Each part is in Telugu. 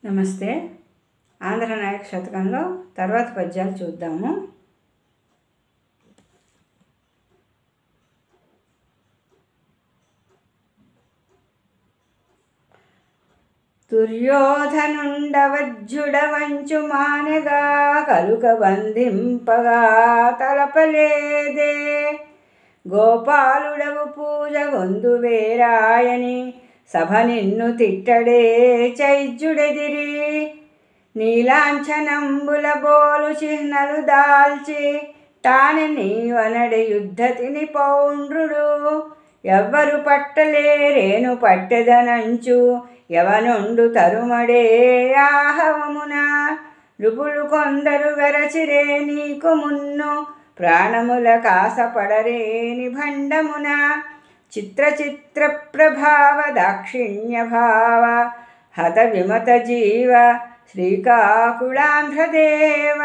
నమస్తే. ఆంధ్ర నాయక శతకంలో తర్వాత పద్యాలు చూద్దాము. దుర్యోధనుండవజ్జుడవంచు మానెగా కలుక బంధింపగా తలపలేదే. గోపాలుడవు పూజ గొందువేరాయని సభ నిన్ను తిట్టడే చైజ్జుడెదిరి. నీలాంఛనంబుల బోలు చిహ్నలు దాల్చి తానే నీవనడి యుద్ధతిని పౌండ్రుడు. ఎవ్వరు పట్టలేరేను పట్టెదనంచు యవనుండు తరుమడే ఆహవమున. నృపులు కొందరు వెరచిరే నీకు మున్ను ప్రాణముల కాసపడరేని భండమున. చిత్ర ప్రభావ దాక్షిణ్య భావ హత విమత జీవ శ్రీకాకుళాంధ్రదేవ.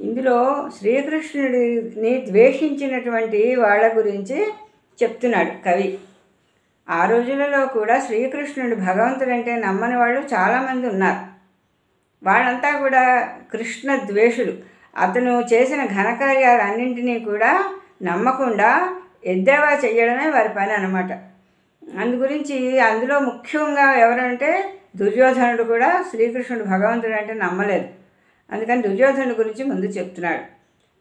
ఇందులో శ్రీకృష్ణుడిని ద్వేషించినటువంటి వాళ్ళ గురించి చెప్తున్నాడు కవి. ఆ రోజులలో కూడా శ్రీకృష్ణుడు భగవంతుడంటే నమ్మని వాళ్ళు చాలామంది ఉన్నారు. వాళ్ళంతా కూడా కృష్ణ ద్వేషులు. అతను చేసిన ఘనకార్యాలన్నింటినీ కూడా నమ్మకుండా ఎద్దేవా చెయ్యడమే వారి పని అన్నమాట. అందుగురించి అందులో ముఖ్యంగా ఎవరంటే దుర్యోధనుడు కూడా శ్రీకృష్ణుడు భగవంతుడు అంటే నమ్మలేదు. అందుకని దుర్యోధనుడి గురించి ముందు చెప్తున్నాడు.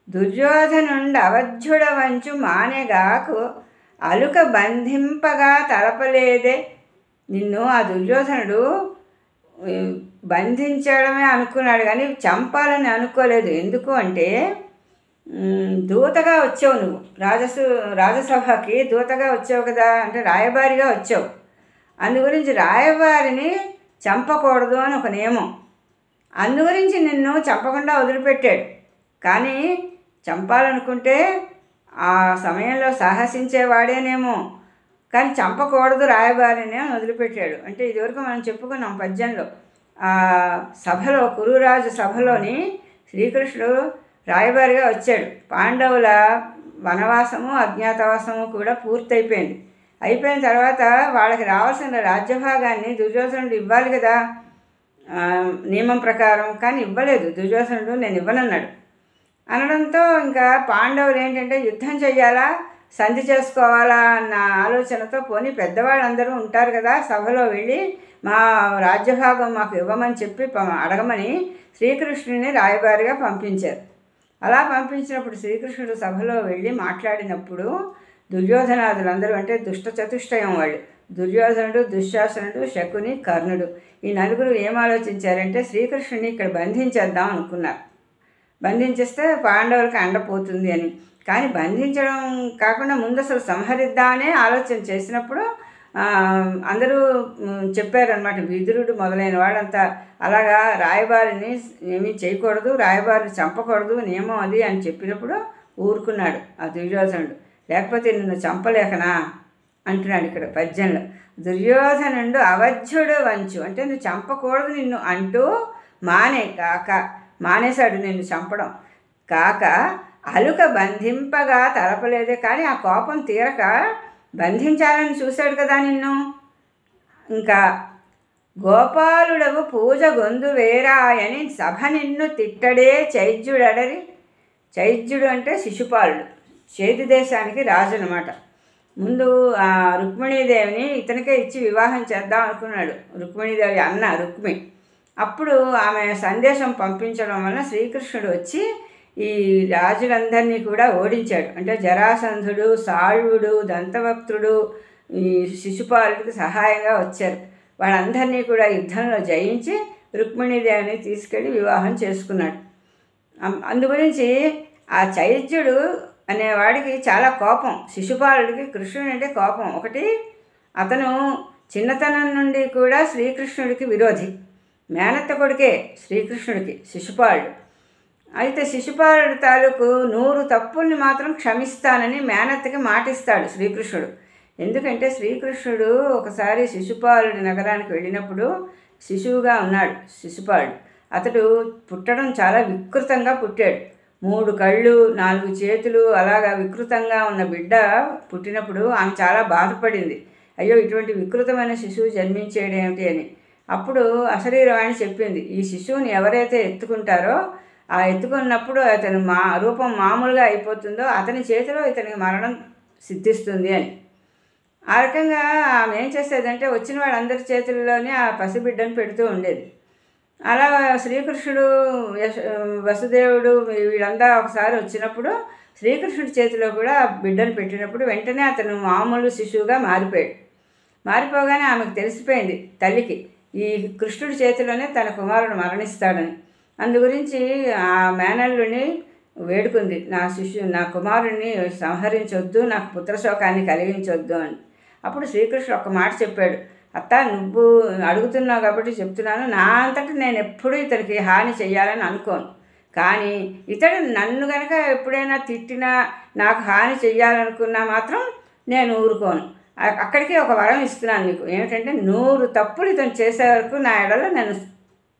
దుర్యోధనుండు అవధ్యుడవంచు మానెగాకు అలుక బంధింపగా తలపలేదే. నిన్ను ఆ దుర్యోధనుడు బంధించడమే అనుకున్నాడు కానీ చంపాలని అనుకోలేదు. ఎందుకు అంటే దూతగా వచ్చావు, నువ్వు రాజసభకి దూతగా వచ్చావు కదా, అంటే రాయబారిగా వచ్చావు. అందుగురించి రాయబారిని చంపకూడదు అని ఒక నియమం. అందుగురించి నిన్ను చంపకుండా వదిలిపెట్టాడు. కానీ చంపాలనుకుంటే ఆ సమయంలో సాహసించేవాడేనేమో, కానీ చంపకూడదు రాయబారిని అని వదిలిపెట్టాడు. అంటే ఇదివరకు మనం చెప్పుకున్నాం పద్యంలో. ఆ సభలో కురురాజు సభలోని శ్రీకృష్ణుడు రాయబారిగా వచ్చాడు. పాండవుల వనవాసము అజ్ఞాతవాసము కూడా పూర్తయిపోయింది. అయిపోయిన తర్వాత వాళ్ళకి రావాల్సిన రాజ్యభాగాన్ని దుర్యోధనుడు ఇవ్వాలి కదా నియమం ప్రకారం. కానీ ఇవ్వలేదు దుర్యోధనుడు, నేను ఇవ్వనన్నాడు. అనడంతో ఇంకా పాండవులు ఏంటంటే యుద్ధం చెయ్యాలా సంధి చేసుకోవాలా అన్న ఆలోచనతో పోనీ పెద్దవాళ్ళందరూ ఉంటారు కదా సభలో వెళ్ళి మా రాజ్యభాగం మాకు ఇవ్వమని చెప్పి అడగమని శ్రీకృష్ణుని రాయబారిగా పంపించారు. అలా పంపించినప్పుడు శ్రీకృష్ణుడు సభలో వెళ్ళి మాట్లాడినప్పుడు దుర్యోధనాదులందరూ, అంటే దుష్ట చతుష్టయం వాళ్ళు, దుర్యోధనుడు, దుశ్శాసనుడు, శకుని, కర్ణుడు, ఈ నలుగురు ఏం ఆలోచించారంటే శ్రీకృష్ణుని ఇక్కడ బంధించేద్దాం అనుకున్నారు. బంధించేస్తే పాండవులకు అండపోతుంది అని. కానీ బంధించడం కాకుండా ముందు అసలు సంహరిద్దామనే ఆలోచన చేసినప్పుడు అందరూ చెప్పారనమాట. విదురుడు మొదలైన వాళ్ళంతా అలాగా రాయబారిని ఏమీ చేయకూడదు, రాయబారిని చంపకూడదు, నియమం అది అని చెప్పినప్పుడు ఊరుకున్నాడు ఆ దుర్యోధనుడు. లేకపోతే నిన్ను చంపలేకనా అంటున్నాడు ఇక్కడ పద్యంలో. దుర్యోధనుడు అవధ్యుడు వంచు, అంటే నువ్వు చంపకూడదు నిన్ను అంటూ మానేశాడు నిన్ను చంపడం. కాక అలుక బంధింపగా తలపలేదే, కానీ ఆ కోపం తీరక బంధించాలని చూశాడు కదా నిన్ను. ఇంకా గోపాలుడవు పూజ గొందు వేరాయని సభ నిన్ను తిట్టడే చైజ్జుడడరి. చైజ్జుడు అంటే శిశుపాలుడు, చేతి దేశానికి రాజు అనమాట. ముందు ఆ రుక్మిణీదేవిని ఇతనికే ఇచ్చి వివాహం చేద్దాం అనుకున్నాడు. రుక్మిణీదేవి అన్న రుక్మి. అప్పుడు ఆమె సందేశం పంపించడం వలన శ్రీకృష్ణుడు వచ్చి ఈ రాజులందరినీ కూడా ఓడించాడు. అంటే జరాసంధుడు, సాళ్వుడు, దంతవక్త్రుడు ఈ శిశుపాలుడికి సహాయంగా వచ్చారు. వాళ్ళందరినీ కూడా యుద్ధంలో జయించి రుక్మిణీదేవిని తీసుకెళ్ళి వివాహం చేసుకున్నాడు. అందుగురించి ఆ చైజ్యుడు అనేవాడికి చాలా కోపం. శిశుపాలుడికి కృష్ణుడు అంటే కోపం. ఒకటి, అతను చిన్నతనం నుండి కూడా శ్రీకృష్ణుడికి విరోధి. మేనత్త కొడుకే శ్రీకృష్ణుడికి శిశుపాలుడు. అయితే శిశుపాలుడి తాలూకు 100 తప్పుల్ని మాత్రం క్షమిస్తానని మేనత్తకి మాటిస్తాడు శ్రీకృష్ణుడు. ఎందుకంటే శ్రీకృష్ణుడు ఒకసారి శిశుపాలుడి నగరానికి వెళ్ళినప్పుడు శిశువుగా ఉన్నాడు శిశుపాలుడు. అతడు పుట్టడం చాలా వికృతంగా పుట్టాడు. 3 కళ్ళు 4 చేతులు అలాగా వికృతంగా ఉన్న బిడ్డ పుట్టినప్పుడు ఆమె చాలా బాధపడింది. అయ్యో ఇటువంటి వికృతమైన శిశువు జన్మించేయడేమిటి అని. అప్పుడు అశరీరవాణి చెప్పింది, ఈ శిశువుని ఎవరైతే ఎత్తుకుంటారో ఆ ఎత్తుకున్నప్పుడు అతని రూపం మామూలుగా అయిపోతుందో అతని చేతిలో ఇతనికి మరణం సిద్ధిస్తుంది అని. ఆ రకంగా ఆమె ఏం చేసేదంటే వచ్చిన వాళ్ళందరి చేతుల్లోనే ఆ పసిబిడ్డను పెడుతూ ఉండేది. అలా శ్రీకృష్ణుడు వసుదేవుడు వీళ్ళంతా ఒకసారి వచ్చినప్పుడు శ్రీకృష్ణుడి చేతిలో కూడా బిడ్డను పెట్టినప్పుడు వెంటనే అతను మామూలు శిశువుగా మారిపోయాడు. మారిపోగానే ఆమెకు తెలిసిపోయింది తల్లికి, ఈ కృష్ణుడి చేతిలోనే తన కుమారుడు మరణిస్తాడని. అందు గురించి ఆ మేనల్లుని వేడుకుంది, నా కుమారుడిని సంహరించొద్దు, నాకు పుత్రశోకాన్ని కలిగించొద్దు అని. అప్పుడు శ్రీకృష్ణుడు ఒక మాట చెప్పాడు, అత్త నువ్వు అడుగుతున్నావు కాబట్టి చెప్తున్నాను, నా అంతటా నేను ఎప్పుడూ ఇతనికి హాని చెయ్యాలని అనుకోను. కానీ ఇతడు నన్ను కనుక ఎప్పుడైనా తిట్టినా నాకు హాని చెయ్యాలనుకున్నా మాత్రం నేను ఊరుకోను. అక్కడికి ఒక వరం ఇస్తున్నాను నీకు, ఏమిటంటే 100 తప్పులు ఇతను చేసే వరకు నా ఎడలో నేను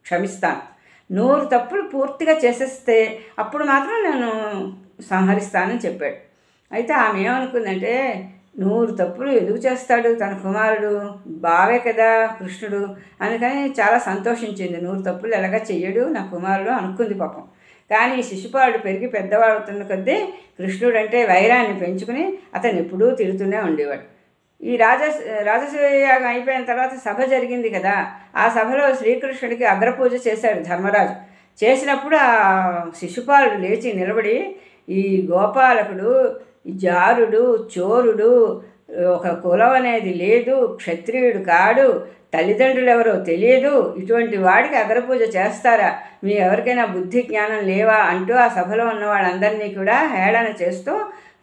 క్షమిస్తాను. 100 తప్పులు పూర్తిగా చేసేస్తే అప్పుడు మాత్రం నేను సంహరిస్తానని చెప్పాడు. అయితే ఆమె ఏమనుకుందంటే 100 తప్పులు ఎందుకు చేస్తాడు తన కుమారుడు, బావే కదా కృష్ణుడు, అందుకని చాలా సంతోషించింది. 100 తప్పులు ఎలాగా చెయ్యడు నా కుమారుడు అనుకుంది పాపం. కానీ శిశుపాలుడు పెరిగి పెద్దవాడుతున్న కొద్దీ కృష్ణుడు అంటే వైరాన్ని పెంచుకుని అతను ఎప్పుడూ తిడుతూనే ఉండేవాడు. ఈ రాజసూయాగం అయిపోయిన తర్వాత సభ జరిగింది కదా, ఆ సభలో శ్రీకృష్ణుడికి అగ్రపూజ చేశాడు ధర్మరాజు. చేసినప్పుడు ఆ శిశుపాలుడు లేచి నిలబడి, ఈ గోపాలకుడు జారుడు, చోరుడు, ఒక కులం అనేది లేదు, క్షత్రియుడు కాడు, తల్లిదండ్రులు ఎవరో తెలియదు, ఇటువంటి వాడికి అగ్రపూజ చేస్తారా, మీ ఎవరికైనా బుద్ధి జ్ఞానం లేవా అంటూ ఆ సభలో ఉన్న వాళ్ళందరినీ కూడా హేళన చేస్తూ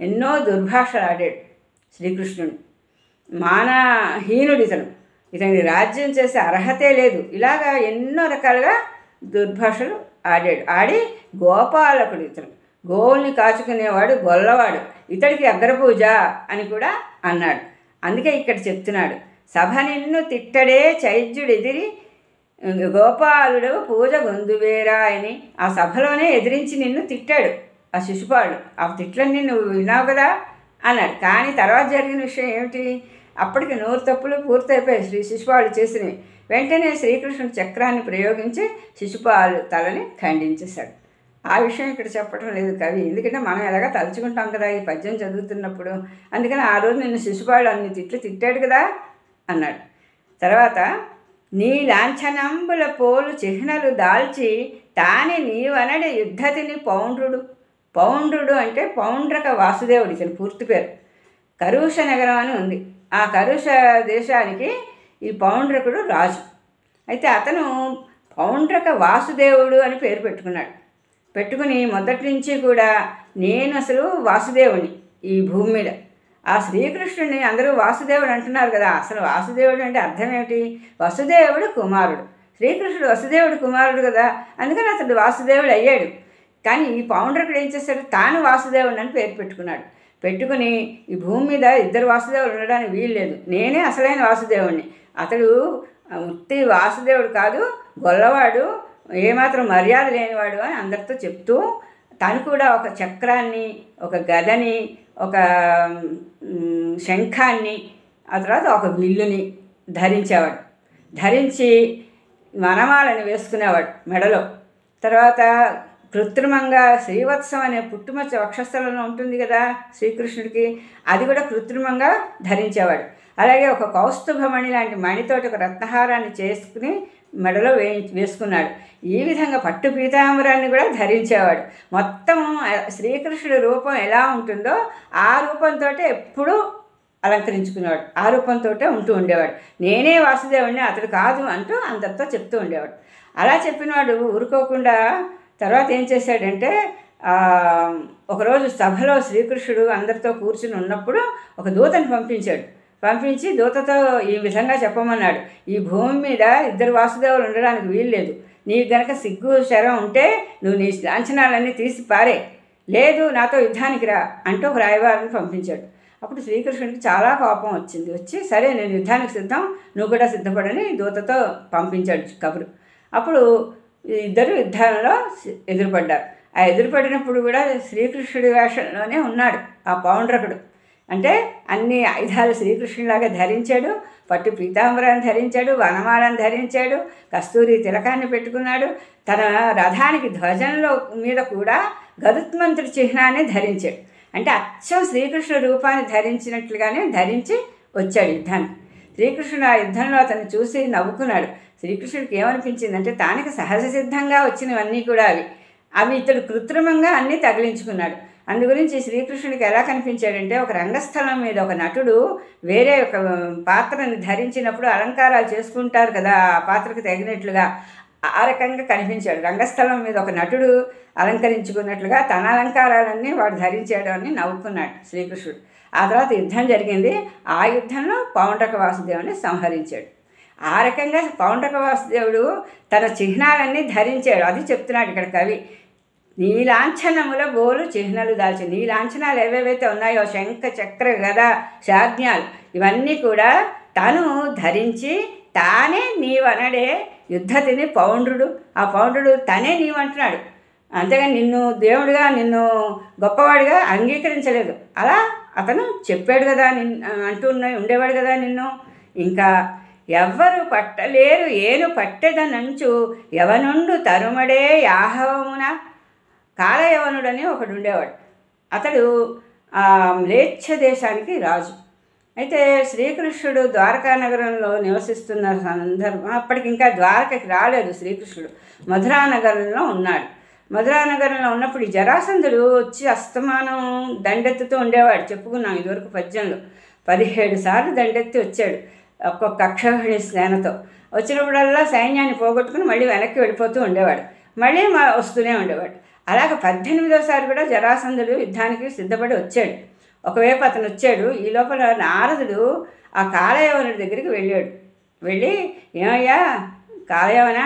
ఎన్నో దుర్భాషలు ఆడాడు శ్రీకృష్ణుడు. మానహీనుడు ఇతని రాజ్యం చేసే అర్హతే లేదు, ఇలాగా ఎన్నో రకాలుగా దుర్భాషలు ఆడి గోపాలకుడు గోవుల్ని కాచుకునేవాడు, గొల్లవాడు, ఇతడికి అగ్రపూజ అని కూడా అన్నాడు. అందుకే ఇక్కడ చెప్తున్నాడు, సభ నిన్ను తిట్టడే చైద్యుడెదిరి గోపాలుడు పూజ గొందువేరా అని. ఆ సభలోనే ఎదిరించి నిన్ను తిట్టాడు ఆ శిశుపాలుడు. ఆ తిట్లన్నీ నువ్వు విన్నావు కదా అన్నాడు. కానీ తర్వాత జరిగిన విషయం ఏమిటి, అప్పటికి 100 తప్పులు పూర్తయిపోయాయి శిశుపాలుడు చేసినవి. వెంటనే శ్రీకృష్ణుడు చక్రాన్ని ప్రయోగించి శిశుపాలు తలని ఖండించేశాడు. ఆ విషయం ఇక్కడ చెప్పడం లేదు కవి, ఎందుకంటే మనం ఎలాగా తలుచుకుంటాం కదా ఈ పద్యం చదువుతున్నప్పుడు. అందుకని ఆ రోజు నిన్ను శిశుపాలుడు అన్ని తిట్లు తిట్టాడు కదా అన్నాడు. తర్వాత నీ లాంఛనంబుల పోలు చిహ్నలు దాల్చి తాని నీవనడి యుద్ధతిని పౌండ్రుడు అంటే పౌండ్రక వాసుదేవుడు ఇతని పూర్తి పేరు. కరుష నగరం అని ఉంది. ఆ కరుష దేశానికి ఈ పౌండ్రకుడు రాజు. అయితే అతను పౌండ్రక వాసుదేవుడు అని పేరు పెట్టుకుని మొదటి నుంచి కూడా నేను అసలు వాసుదేవుని ఈ భూమి మీద. ఆ శ్రీకృష్ణుడిని అందరూ వాసుదేవుడు అంటున్నారు కదా, అసలు వాసుదేవుడు అంటే అర్థం ఏమిటి, వసుదేవుడు కుమారుడు. శ్రీకృష్ణుడు వసుదేవుడు కుమారుడు కదా, అందుకని అతడు వాసుదేవుడు అయ్యాడు. కానీ ఈ పౌండ్రకుడు ఏం చేశాడు, తాను వాసుదేవుడు అని పేరు పెట్టుకుని ఈ భూమి మీద 2 వాసుదేవులు ఉండడానికి వీలు లేదు, నేనే అసలైన వాసుదేవుడిని, అతడు ఉత్తి వాసుదేవుడు కాదు, గొల్లవాడు, ఏమాత్రం మర్యాద లేనివాడు అని అందరితో చెప్తూ తను కూడా ఒక చక్రాన్ని, ఒక గదని, ఒక శంఖాన్ని, ఆ తర్వాత ఒక విల్లుని ధరించి వనమాలని వేసుకునేవాడు మెడలో. తర్వాత కృత్రిమంగా శ్రీవత్సం అనే పుట్టుమచ్చ వక్షస్థలంలో ఉంటుంది కదా శ్రీకృష్ణుడికి, అది కూడా కృత్రిమంగా ధరించేవాడు. అలాగే ఒక కౌస్తుభమణి లాంటి మణితోటి ఒక రత్నహారాన్ని చేసుకుని మెడలో వేసుకున్నాడు. ఈ విధంగా పట్టు పీతాంబరాన్ని కూడా ధరించేవాడు. మొత్తం శ్రీకృష్ణుడి రూపం ఎలా ఉంటుందో ఆ రూపంతో ఎప్పుడూ అలంకరించుకునేవాడు, ఆ రూపంతో ఉంటూ ఉండేవాడు. నేనే వాసుదేవుడిని, అతడు కాదు అంటూ అందరితో చెప్తూ ఉండేవాడు. అలా చెప్పినవాడు ఊరుకోకుండా తర్వాత ఏం చేశాడంటే, ఒకరోజు సభలో శ్రీకృష్ణుడు అందరితో కూర్చుని ఉన్నప్పుడు ఒక దూతని పంపించి దూతతో ఈ విధంగా చెప్పమన్నాడు, ఈ భూమి మీద 2 వాసుదేవులు ఉండడానికి వీల్లేదు, నీకు గనక సిగ్గు శరం ఉంటే నువ్వు నీ లాంఛనాలన్నీ తీసి పారే, లేదు నాతో యుద్ధానికి రా అంటూ ఒక రాయబారిని పంపించాడు. అప్పుడు శ్రీకృష్ణుడికి చాలా కోపం వచ్చి సరే నేను యుద్ధానికి సిద్ధం, నువ్వు కూడా సిద్ధపడని దూతతో పంపించాడు కబురు. అప్పుడు ఇద్దరు యుద్ధంలో ఎదురుపడ్డారు. ఆ ఎదురుపడినప్పుడు కూడా శ్రీకృష్ణుడి వేషంలోనే ఉన్నాడు ఆ పౌండ్రకుడు. అంటే అన్ని ఆయుధాలు శ్రీకృష్ణులాగా ధరించాడు, పట్టు పీతాంబరాన్ని ధరించాడు, వనమాలను ధరించాడు, కస్తూరి తిలకాన్ని పెట్టుకున్నాడు. తన రథానికి ధ్వజంలో మీద కూడా గరుత్మంతుడి చిహ్నాన్ని ధరించాడు. అంటే అచ్చం శ్రీకృష్ణ రూపాన్ని ధరించినట్లుగానే ధరించి వచ్చాడు యుద్ధానికి. శ్రీకృష్ణుడు ఆ యుద్ధంలో అతన్ని చూసి నవ్వుకున్నాడు. శ్రీకృష్ణుడికి ఏమనిపించిందంటే తానికి సహజ సిద్ధంగా వచ్చినవన్నీ కూడా అవి ఇతడు కృత్రిమంగా అన్నీ తగిలించుకున్నాడు. అందు గురించి శ్రీకృష్ణుడికి ఎలా కనిపించాడంటే, ఒక రంగస్థలం మీద ఒక నటుడు వేరే ఒక పాత్రని ధరించినప్పుడు అలంకారాలు చేసుకుంటారు కదా, ఆ పాత్రకు తగినట్లుగా ఆ రకంగా కనిపించాడు. రంగస్థలం మీద ఒక నటుడు అలంకరించుకున్నట్లుగా తన అలంకారాలన్నీ వాడు ధరించాడు అని నవ్వుకున్నాడు శ్రీకృష్ణుడు. ఆ తర్వాత యుద్ధం జరిగింది. ఆ యుద్ధంలో పౌండ్రక వాసుదేవుని సంహరించాడు. ఆ రకంగా పౌండ్రక వాసుదేవుడు తన చిహ్నాలన్నీ ధరించాడు. అది చెప్తున్నాడు ఇక్కడ కవి. నీలాంఛనముల బోలు చిహ్నలు దాల్చి, నీలాంఛనాలు ఏవేవైతే ఉన్నాయో శంఖ చక్ర గద శాజ్ఞాలు ఇవన్నీ కూడా తను ధరించి తానే నీవనడే యుద్ధతిని పౌండ్రుడు. ఆ పౌండ్రుడు తనే నీవంటున్నాడు. అంతేగాని నిన్ను దేవుడిగా, నిన్ను గొప్పవాడిగా అంగీకరించలేదు. అలా అతను చెప్పాడు కదా, ఉండేవాడు కదా నిన్ను. ఇంకా ఎవ్వరు పట్టలేరు ఏను పట్టెదనంచు యవనుండు తరుమడే యాహవమున. కాలయవనుడని ఒకడు ఉండేవాడు. అతడు మ్లేచ్ఛ దేశానికి రాజు. అయితే శ్రీకృష్ణుడు ద్వారకా నగరంలో నివసిస్తున్న సందర్భం, అప్పటికి ఇంకా ద్వారకకి రాలేదు శ్రీకృష్ణుడు, మధురా నగరంలో ఉన్నాడు. మధురా నగరంలో ఉన్నప్పుడు ఈ జరాసంధుడు వచ్చి అస్తమానం దండెత్తుతూ ఉండేవాడు. చెప్పుకున్నాం ఇదివరకు పద్యంలో. 17 సార్లు దండెత్తి వచ్చాడు ఒక్కొక్క అక్షౌహిణి సేనతో. వచ్చినప్పుడల్లా సైన్యాన్ని పోగొట్టుకుని మళ్ళీ వెనక్కి వెళ్ళిపోతూ ఉండేవాడు, మళ్ళీ వస్తూనే ఉండేవాడు. అలాగే 18వసారి కూడా జరాసంధుడు యుద్ధానికి సిద్ధపడి వచ్చాడు. ఒకవైపు అతను వచ్చాడు, ఈ లోపల నారదుడు ఆ కాలయవనుడి దగ్గరికి వెళ్ళాడు. వెళ్ళి, ఏమయ్యా కాలయవనా,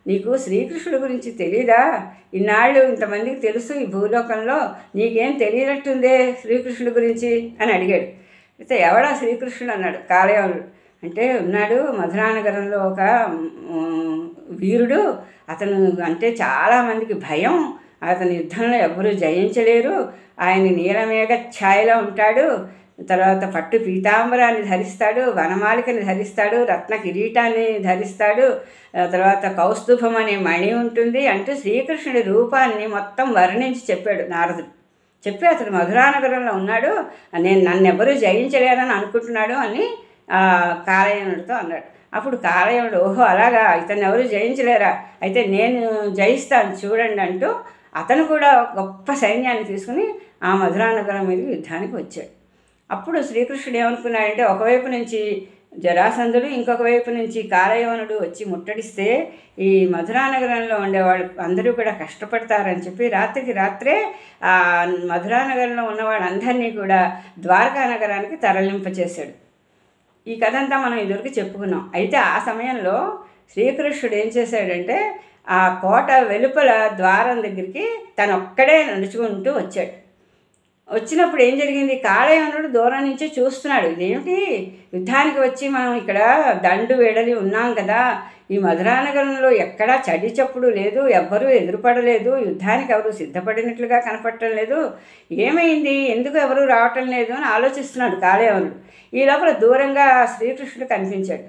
నీకు శ్రీకృష్ణుడి గురించి తెలీదా? ఇన్నాళ్ళు ఇంతమందికి తెలుసు ఈ భూలోకంలో, నీకేం తెలియనట్టుందే శ్రీకృష్ణుడి గురించి అని అడిగాడు. అయితే ఎవడా శ్రీకృష్ణుడు అన్నాడు కాలయవనుడు. అంటే ఉన్నాడు మధురానగరంలో ఒక వీరుడు, అతను అంటే చాలామందికి భయం, అతని యుద్ధంలో ఎవరూ జయించలేరు, ఆయన నీలమేఘ ఛాయలో ఉంటాడు, తర్వాత పట్టు పీతాంబరాన్ని ధరిస్తాడు, వనమాలికని ధరిస్తాడు, రత్న కిరీటాన్ని ధరిస్తాడు, తర్వాత కౌస్తుభం అనే మణి ఉంటుంది అంటూ శ్రీకృష్ణుడి రూపాన్ని మొత్తం వర్ణించి చెప్పాడు నారదుడు. చెప్పి అతను మధురానగరంలో ఉన్నాడు, నన్నెవరూ జయించలేరని అనుకుంటున్నాడు అని కాలయవనుడితో అన్నాడు. అప్పుడు కాలయవనుడు, ఓహో అలాగా, ఇతన్ని ఎవరు జయించలేరా, అయితే నేను జయిస్తాను చూడండి అంటూ అతను కూడా గొప్ప సైన్యాన్ని తీసుకుని ఆ మధురానగరం మీద యుద్ధానికి వచ్చాడు. అప్పుడు శ్రీకృష్ణుడు ఏమనుకున్నాడంటే, ఒకవైపు నుంచి జరాసంధుడు, ఇంకొక వైపు నుంచి కాలయవనుడు వచ్చి ముట్టడిస్తే ఈ మధురానగరంలో ఉండేవాళ్ళు అందరూ కూడా కష్టపడతారని చెప్పి రాత్రికి రాత్రే ఆ మధురానగరంలో ఉన్న వాళ్ళందరినీ కూడా ద్వారకా నగరానికి తరలింపచేశాడు. ఈ కథ అంతా మనం ఇదివరకు చెప్పుకున్నాం. అయితే ఆ సమయంలో శ్రీకృష్ణుడు ఏం చేశాడంటే, ఆ కోట వెలుపల ద్వారం దగ్గరికి తను ఒక్కడే నడుచుకుంటూ వచ్చాడు. వచ్చినప్పుడు ఏం జరిగింది, కాలయవనుడు దూరం నుంచి చూస్తున్నాడు. ఇదేమిటి, యుద్ధానికి వచ్చి మనం ఇక్కడ దండు వెడలి ఉన్నాం కదా, ఈ మధురానగరంలో ఎక్కడా చడి చప్పుడు లేదు, ఎవ్వరూ ఎదురుపడలేదు, యుద్ధానికి ఎవరు సిద్ధపడినట్లుగా కనపడటం లేదు, ఏమైంది, ఎందుకు ఎవరు రావటం లేదు అని ఆలోచిస్తున్నాడు కాలయవనుడు. ఈ లోపల దూరంగా శ్రీకృష్ణుడు కనిపించాడు.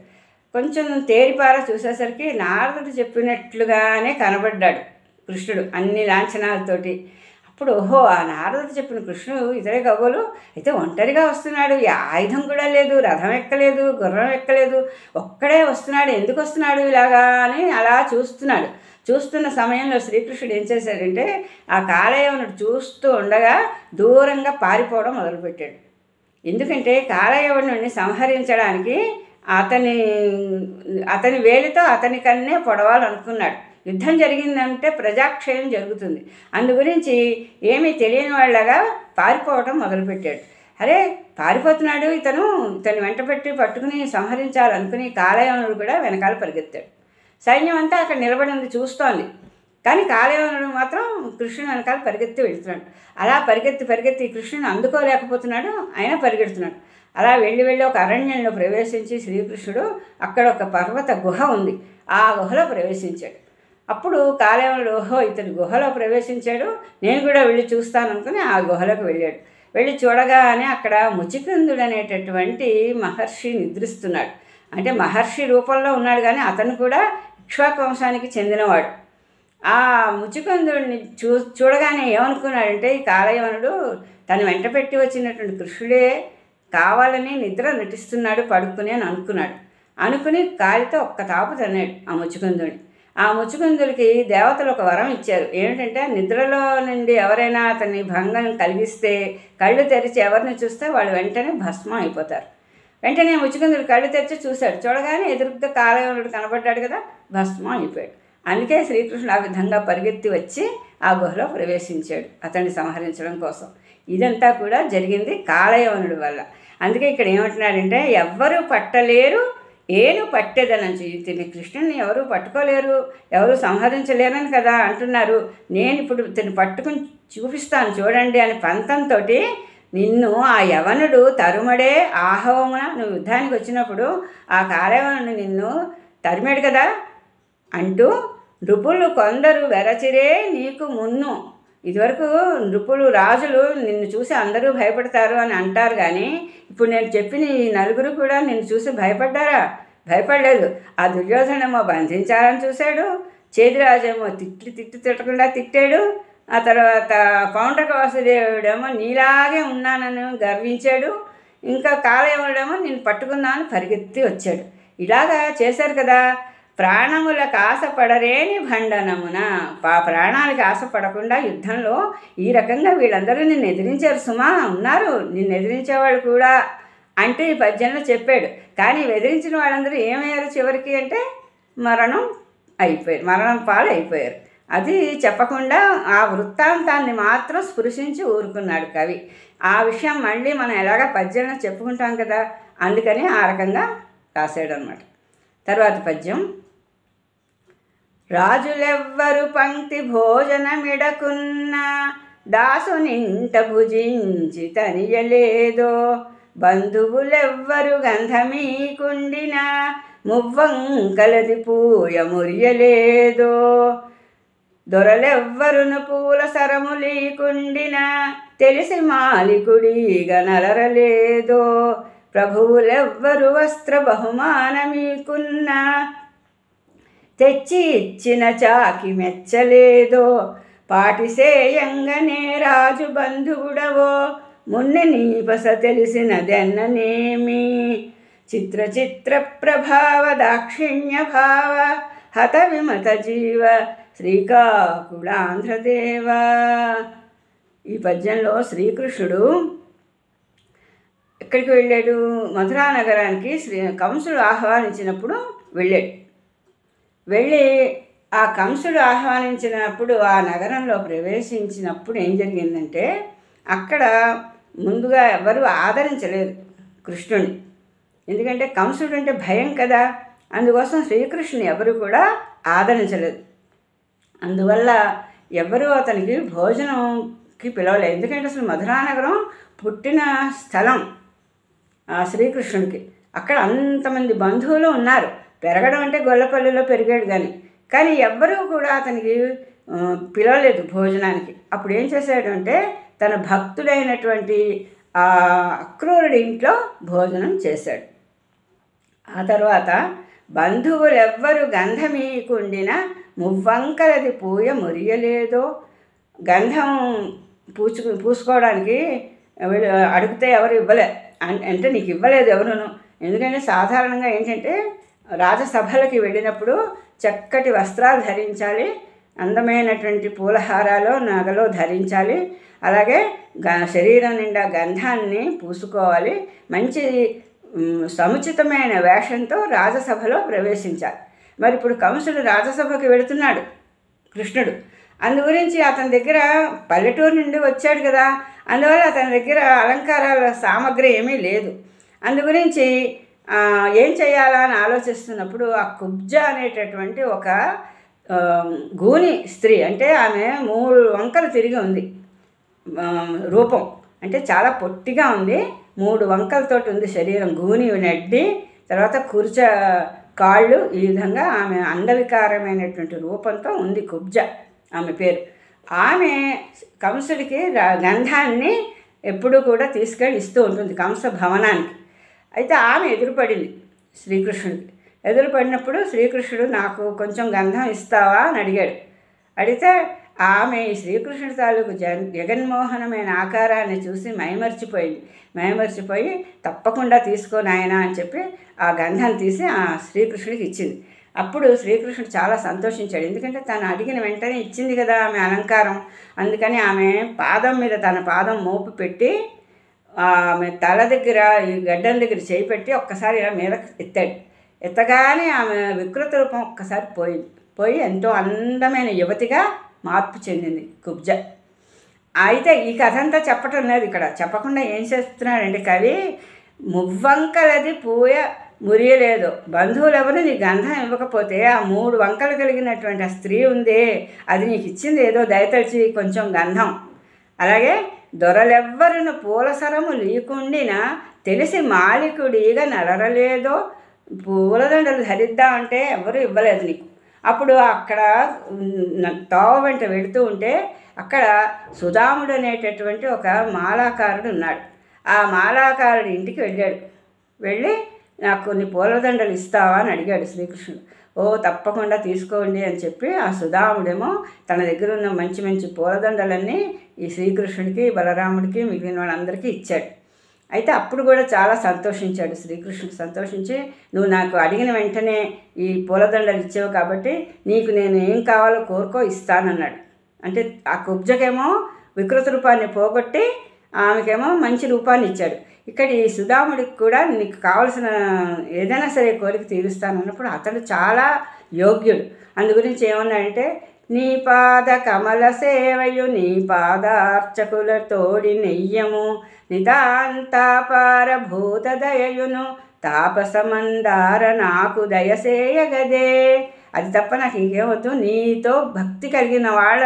కొంచెం తేరిపార చూసేసరికి నారదుడు చెప్పినట్లుగానే కనబడ్డాడు కృష్ణుడు అన్ని లాంఛనాలతోటి. అప్పుడు ఓహో, ఆ నారదుడు చెప్పిన కృష్ణుడు ఇతరే కబోలు, అయితే ఒంటరిగా వస్తున్నాడు, ఆయుధం కూడా లేదు, రథం ఎక్కలేదు, గుర్రం ఎక్కలేదు, ఒక్కడే వస్తున్నాడు, ఎందుకు వస్తున్నాడు ఇలాగా అని అలా చూస్తున్నాడు. చూస్తున్న సమయంలో శ్రీకృష్ణుడు ఏం చేశాడంటే, ఆ కాలయవనుడు చూస్తూ ఉండగా దూరంగా పారిపోవడం మొదలుపెట్టాడు. ఎందుకంటే కాలయవనుడిని సంహరించడానికి అతని వేలితో అతని కన్నే పొడవాలనుకున్నాడు. యుద్ధం జరిగిందంటే ప్రజాక్షయం జరుగుతుంది. అందు గురించి ఏమీ తెలియని వాళ్ళగా పారిపోవటం మొదలుపెట్టాడు. అరే పారిపోతున్నాడు ఇతని వెంట పెట్టి పట్టుకుని సంహరించాలనుకుని కాలయవనుడు కూడా వెనకాల పరిగెత్తాడు. సైన్యం అంతా అక్కడ నిలబడి ఉంది చూస్తోంది. కానీ కాలయవనుడు మాత్రం కృష్ణుని వెనకాల పరిగెత్తి వెళుతున్నాడు. అలా పరిగెత్తి కృష్ణుని అందుకోలేకపోతున్నాడు, అయినా పరిగెడుతున్నాడు. అలా వెళ్ళి ఒక అరణ్యంలో ప్రవేశించి శ్రీకృష్ణుడు అక్కడ ఒక పర్వత గుహ ఉంది, ఆ గుహలో ప్రవేశించాడు. అప్పుడు కాలయవనుడు ఓహో ఇతడు గుహలో ప్రవేశించాడు, నేను కూడా వెళ్ళి చూస్తాను అనుకుని ఆ గుహలోకి వెళ్ళాడు. వెళ్ళి చూడగానే అక్కడ ముచికుందుడు అనేటటువంటి మహర్షి నిద్రిస్తున్నాడు. అంటే మహర్షి రూపంలో ఉన్నాడు, కానీ అతను కూడా ఇక్ష్వాకు వంశానికి చెందినవాడు. ఆ ముచికందుడిని చూడగానే ఏమనుకున్నాడంటే, ఈ కాలయవనుడు తను వెంట పెట్టి వచ్చినటువంటి కృష్ణుడే కావాలని నిద్ర నటిస్తున్నాడు పడుకుని అని అనుకుని కాలితో ఒక్క తాపు తన్నాడు ఆ ముచికందుడిని. ఆ ముచుకుందులకి దేవతలు ఒక వరం ఇచ్చారు. ఏమిటంటే, నిద్రలో నుండి ఎవరైనా అతన్ని భంగం కలిగిస్తే కళ్ళు తెరిచి ఎవరిని చూస్తే వాళ్ళు వెంటనే భస్మం అయిపోతారు. వెంటనే ముచుకుందుడు కళ్ళు తెరిచి చూశాడు. చూడగానే ఎదురుగ్గా కాలయవనుడు కనబడ్డాడు కదా, భస్మం అయిపోయాడు. అందుకే శ్రీకృష్ణుడు ఆ విధంగా పరిగెత్తి వచ్చి ఆ గుహలో ప్రవేశించాడు అతన్ని సంహరించడం కోసం. ఇదంతా కూడా జరిగింది కాలయవనుడి వల్ల. అందుకే ఇక్కడ ఏమంటున్నాడంటే, ఎవ్వరూ పట్టలేరు ఏను పట్టేదనంచు. ఇతని కృష్ణుని ఎవరు పట్టుకోలేరు, ఎవరు సంహరించలేరని కదా అంటున్నారు. నేను ఇప్పుడు ఇతన్ని పట్టుకుని చూపిస్తాను చూడండి అని పంతంతో నిన్ను ఆ యవనుడు తరుమడే ఆహవమున, నువ్వు యుద్ధానికి వచ్చినప్పుడు ఆ కాలయవనుడు నిన్ను తరిమాడు కదా అంటూ, నృపులు కొందరు వెరచిరే నీకు మున్ను. ఇదివరకు నృపులు రాజులు నిన్ను చూసి అందరూ భయపడతారు అని అంటారు, కానీ ఇప్పుడు నేను చెప్పిన ఈ నలుగురు కూడా నిన్ను చూసి భయపడ్డారా? భయపడలేదు. ఆ దుర్యోధనేమో బంధించాలని చూశాడు, చేదిరాజేమో తిట్టకుండా తిట్టాడు, ఆ తర్వాత పౌండ్రక వాసుదేవుడేమో నీలాగే ఉన్నానని గర్వించాడు, ఇంకా కాలయవనుడేమో నేను పట్టుకుందామని పరిగెత్తి వచ్చాడు. ఇలాగా చేశారు కదా. ప్రాణములకు ఆశపడరేని భండనమున, ప్రాణాలకు ఆశపడకుండా యుద్ధంలో ఈ రకంగా వీళ్ళందరూ నిన్ను ఎదిరించారు సుమా, ఉన్నారు నిన్ను ఎదిరించేవాళ్ళు కూడా అంటూ ఈ పద్యంలో చెప్పాడు. కానీ ఎదిరించిన వాళ్ళందరూ ఏమయ్యారు చివరికి అంటే మరణం పాలు అయిపోయారు. అది చెప్పకుండా ఆ వృత్తాంతాన్ని మాత్రం స్పృశించి ఊరుకున్నాడు కవి. ఆ విషయం మళ్ళీ మనం ఎలాగ పద్యంలో చెప్పుకుంటాం కదా, అందుకని ఆ రకంగా రాశాడు అన్నమాట. తర్వాత పద్యం. రాజులెవ్వరు పంక్తి భోజనమిడకున్న దాసునింట భుజించి తనియలేదో, బంధువులెవ్వరు గంధమీకుండిన మువ్వంకలది పూయ మురియలేదో, దొరలెవ్వరును పూల సరములీకుండిన తెలిసి మాలికుడిగ నలరలేదో, ప్రభువులెవ్వరు వస్త్ర బహుమానమీకున్న తెచ్చి ఇచ్చిన చాకి మెచ్చలేదో, పాటిసేయంగనే రాజు బంధువుడవో మున్నె నీపస తెలిసినదెన్ననేమి, చిత్ర ప్రభావ దాక్షిణ్య భావ హత విమత జీవ శ్రీకాకుళాంధ్రదేవ. ఈ పద్యంలో శ్రీకృష్ణుడు ఎక్కడికి వెళ్ళాడు? మధురా నగరానికి కంసుడు ఆహ్వానించినప్పుడు వెళ్ళి ఆ కంసుడు ఆహ్వానించినప్పుడు ఆ నగరంలో ప్రవేశించినప్పుడు ఏం జరిగిందంటే, అక్కడ ముందుగా ఎవరు ఆదరించలేదు కృష్ణుని. ఎందుకంటే కంసుడు అంటే భయం కదా, అందుకోసం శ్రీకృష్ణుని ఎవరు కూడా ఆదరించలేదు. అందువల్ల ఎవరు అతనికి భోజనంకి పిలవలేదు. ఎందుకంటే అసలు మధురా నగరం పుట్టిన స్థలం శ్రీకృష్ణునికి. అక్కడ అంతమంది బంధువులు ఉన్నారు. పెరగడం అంటే గొల్లపల్లిలో పెరిగాడు కానీ ఎవ్వరూ కూడా అతనికి పిలవలేదు భోజనానికి. అప్పుడు ఏం చేశాడంటే, తన భక్తుడైనటువంటి అక్రూరుడి ఇంట్లో భోజనం చేశాడు. ఆ తర్వాత బంధువులెవ్వరు గంధమీకుండిన మువ్వంకలది పూయ మురియలేదో, గంధం పూసుకోవడానికి అడిగితే ఎవరు ఇవ్వలే, అంటే నీకు ఇవ్వలేదు ఎవరును. ఎందుకంటే సాధారణంగా ఏంటంటే రాజసభలకి వెళ్ళినప్పుడు చక్కటి వస్త్రాలు ధరించాలి, అందమైనటువంటి పూలహారాలు నగలు ధరించాలి, అలాగే శరీరం నిండా గంధాన్ని పూసుకోవాలి, మంచి సముచితమైన వేషంతో రాజసభలో ప్రవేశించాలి. మరి ఇప్పుడు కంసుడు రాజసభకి వెళుతున్నాడు కృష్ణుడు. అందు గురించి అతని దగ్గర పల్లెటూరు నుండి వచ్చాడు కదా, అందువల్ల అతని దగ్గర అలంకారాల సామగ్రి ఏమీ లేదు. అందు గురించి ఏం చేయాలా అని ఆలోచిస్తున్నప్పుడు ఆ కుబ్జ అనేటటువంటి ఒక గూని స్త్రీ, అంటే ఆమె 3 వంకలు తిరిగి ఉంది రూపం, అంటే చాలా పొట్టిగా ఉంది, 3 వంకలతోటి ఉంది శరీరం, గూని నడ్డి, తర్వాత కుర్చ కాళ్ళు, ఈ విధంగా ఆమె అందవికారమైనటువంటి రూపంతో ఉంది కుబ్జ ఆమె పేరు. ఆమె కంసుడికి గంధాన్ని ఎప్పుడూ కూడా తీసుకెళ్ళి ఇస్తూ ఉంటుంది కంస భవనానికి. అయితే ఆమె ఎదురుపడింది శ్రీకృష్ణుడికి. ఎదురు పడినప్పుడు శ్రీకృష్ణుడు నాకు కొంచెం గంధం ఇస్తావా అని అడిగాడు. అడిగితే ఆమె ఈ శ్రీకృష్ణుడి తాలూకు జగన్మోహనమైన ఆకారాన్ని చూసి మైమర్చిపోయి తప్పకుండా తీసుకో నాయనా అని చెప్పి ఆ గంధాన్ని తీసి ఆ శ్రీకృష్ణుడికి ఇచ్చింది. అప్పుడు శ్రీకృష్ణుడు చాలా సంతోషించాడు. ఎందుకంటే తను అడిగిన వెంటనే ఇచ్చింది కదా ఆమె అలంకారం. అందుకని ఆమె పాదం మీద తన పాదం మోపు పెట్టి ఆమె తల దగ్గర ఈ గడ్డం దగ్గర చేయి పెట్టి ఒక్కసారి ఇలా మీద ఎత్తగానే ఆమె వికృత రూపం ఒక్కసారి పోయి ఎంతో అందమైన యువతిగా మార్పు చెందింది కుబ్జ. అయితే ఈ కథ అంతా చెప్పటం లేదు ఇక్కడ. చెప్పకుండా ఏం చేస్తున్నాడంటే కవి, మువ్వంకలది పూయ మురియలేదు, బంధువులు ఎవరు నీ గంధం ఇవ్వకపోతే ఆ 3 వంకలు కలిగినటువంటి ఆ స్త్రీ ఉందే అది నీకు ఇచ్చింది ఏదో దయతలిచి కొంచెం గంధం. అలాగే దొరలెవ్వరును పూలసరము లీకుండిన తెలిసి మాలికుడిగా నడరలేదో, పూలదండలు ధరిద్దామంటే ఎవరు ఇవ్వలేదు నీకు. అప్పుడు అక్కడ తోవ వెంట వెళుతూ ఉంటే అక్కడ సుధాముడు అనేటటువంటి ఒక మాలాకారుడు ఉన్నాడు. ఆ మాలాకారుడి ఇంటికి వెళ్ళి నాకు కొన్ని పూలదండలు ఇస్తావా అని అడిగాడు శ్రీకృష్ణుడు. ఓ తప్పకుండా తీసుకోండి అని చెప్పి ఆ సుధాముడేమో తన దగ్గర ఉన్న మంచి మంచి పూలదండలన్నీ ఈ శ్రీకృష్ణుడికి, బలరాముడికి, మిగిలిన వాళ్ళందరికీ ఇచ్చాడు. అయితే అప్పుడు కూడా చాలా సంతోషించాడు శ్రీకృష్ణుడు. సంతోషించి నువ్వు నాకు అడిగిన వెంటనే ఈ పూలదండలు ఇచ్చావు కాబట్టి నీకు నేను ఏం కావాలో కోరుకో ఇస్తానన్నాడు. అంటే ఆ కుబ్జకేమో వికృత రూపాన్ని పోగొట్టి ఆమెకేమో మంచి రూపాన్ని ఇచ్చాడు. ఇక్కడ ఈ సుధాముడికి కూడా నీకు కావలసిన ఏదైనా సరే కోరిక తీరుస్తానన్నప్పుడు అతడు చాలా యోగ్యుడు. అందు గురించి ఏమన్నాడంటే, నీ పాద కమల సేవయు నీ పాదార్చకుల తోడి నెయ్యము నితాంతాపార భూత దయయును తాపసమందార నాకు దయసేయగదే. అది తప్ప నాకు ఇంకేమవుతూ నీతో భక్తి కలిగిన వాళ్ళ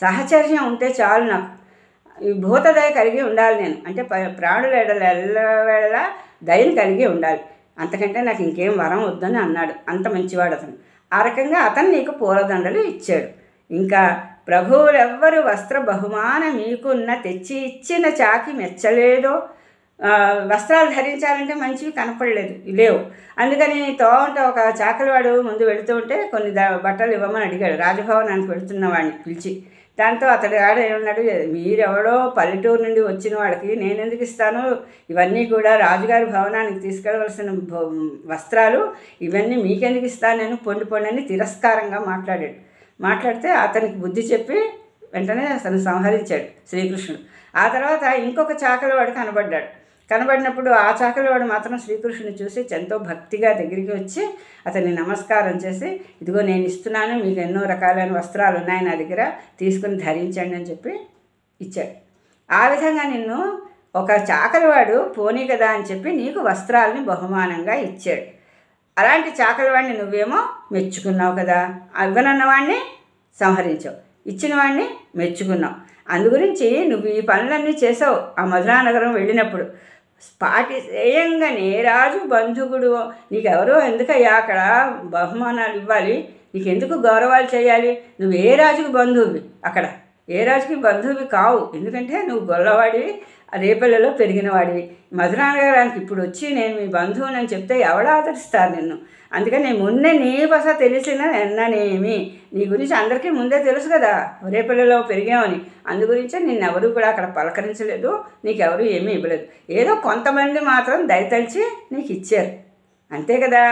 సహచర్యం ఉంటే చాలు. నాకు ఈ భూతదయ కలిగి ఉండాలి. నేను అంటే ప్రాణుల ఎల్లవేళలా దయని కలిగి ఉండాలి. అంతకంటే నాకు ఇంకేం వరం వద్దని అన్నాడు. అంత మంచివాడు అతను. ఆ రకంగా అతను నీకు పూలదండలు ఇచ్చాడు. ఇంకా ప్రభువులెవ్వరు వస్త్ర బహుమానం మీకున్న తెచ్చి ఇచ్చిన చాకి మెచ్చలేదో. వస్త్రాలు ధరించాలంటే మంచివి లేవు. అందుకని తోవంట ఒక చాకలివాడు ముందు వెళుతూ ఉంటే కొన్ని బట్టలు ఇవ్వమని అడిగాడు. రాజభవనానికి వెళుతున్న వాడిని పిలిచి. దాంతో అతడి ఆడ ఏమన్నాడు, మీరెవడో పల్లెటూరు నుండి వచ్చిన వాడికి నేను ఎందుకు ఇస్తాను, ఇవన్నీ కూడా రాజుగారి భవనానికి తీసుకెళ్ళవలసిన వస్త్రాలు, ఇవన్నీ మీకెందుకు ఇస్తాను నేను, పొండి తిరస్కారంగా మాట్లాడితే అతనికి బుద్ధి చెప్పి వెంటనే అతను సంహరించాడు శ్రీకృష్ణుడు. ఆ తర్వాత ఇంకొక చాకలివాడు కనబడినప్పుడు ఆ చాకలివాడు మాత్రం శ్రీకృష్ణుని చూసి ఎంతో భక్తిగా దగ్గరికి వచ్చి అతన్ని నమస్కారం చేసి, ఇదిగో నేను ఇస్తున్నాను, మీకు ఎన్నో రకాలైన వస్త్రాలు ఉన్నాయి నా దగ్గర, తీసుకుని ధరించండి అని చెప్పి ఇచ్చాడు. ఆ విధంగా నిన్ను ఒక చాకలివాడు పోనీ కదా అని చెప్పి నీకు వస్త్రాలని బహుమానంగా ఇచ్చాడు. అలాంటి చాకలివాడిని నువ్వేమో మెచ్చుకున్నావు కదా, ఇవ్వనన్నవాడిని సంహరించావు, ఇచ్చిన వాడిని మెచ్చుకున్నావు. అందుగురించి నువ్వు ఈ పనులన్నీ చేసావు. ఆ మధురానగరం వెళ్ళినప్పుడు స్ఫాటిసేయంగానే రాజు బంధువుడు, నీకెవరో ఎందుకయ్యా అక్కడ బహుమానాలు ఇవ్వాలి, నీకెందుకు గౌరవాలు చేయాలి, నువ్వు ఏ రాజుకి బంధువువి, అక్కడ ఏ రాజుకి బంధువువి కావు. ఎందుకంటే నువ్వు గొల్లవాడివి, రేపల్లెలో పెరిగిన వాడివి. మధురానగరానికి ఇప్పుడు వచ్చి నేను మీ బంధువుని అని చెప్తే ఎవరు ఆదరిస్తారు నిన్ను. అందుకని ముందే నీ బస తెలిసిన ఎన్ననేమి, నీ గురించి అందరికీ ముందే తెలుసు కదా, రేపల్లెలో పెరిగామని. అందుగురించే నిన్నెవరూ కూడా అక్కడ పలకరించలేదు, నీకెవరూ ఏమీ ఇవ్వలేదు. ఏదో కొంతమంది మాత్రం దయతలిచి నీకు ఇచ్చారు, అంతే కదా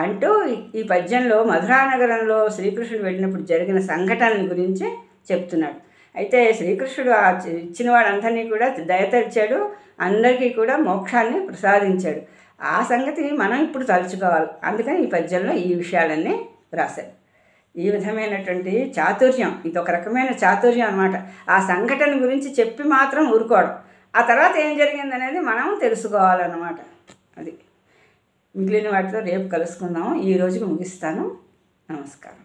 అంటూ ఈ పద్యంలో మధురానగరంలో శ్రీకృష్ణుడు వెళ్ళినప్పుడు జరిగిన సంఘటనల గురించి చెప్తున్నాడు. అయితే శ్రీకృష్ణుడు ఇచ్చిన వాళ్ళందరినీ కూడా దయతలిచాడు, అందరికీ కూడా మోక్షాన్ని ప్రసాదించాడు. ఆ సంగతి మనం ఇప్పుడు తలుచుకోవాలి. అందుకని ఈ పద్యంలో ఈ విషయాలన్నీ రాశాడు. ఈ విధమైనటువంటి చాతుర్యం, ఇది ఒక రకమైన చాతుర్యం అన్నమాట. ఆ సంఘటన గురించి చెప్పి మాత్రం ఊరుకోవడం, ఆ తర్వాత ఏం జరిగిందనేది మనం తెలుసుకోవాలన్నమాట. అది మిగిలిన వాటితో రేపు కలుసుకుందాము. ఈ రోజుకి ముగిస్తాను. నమస్కారం.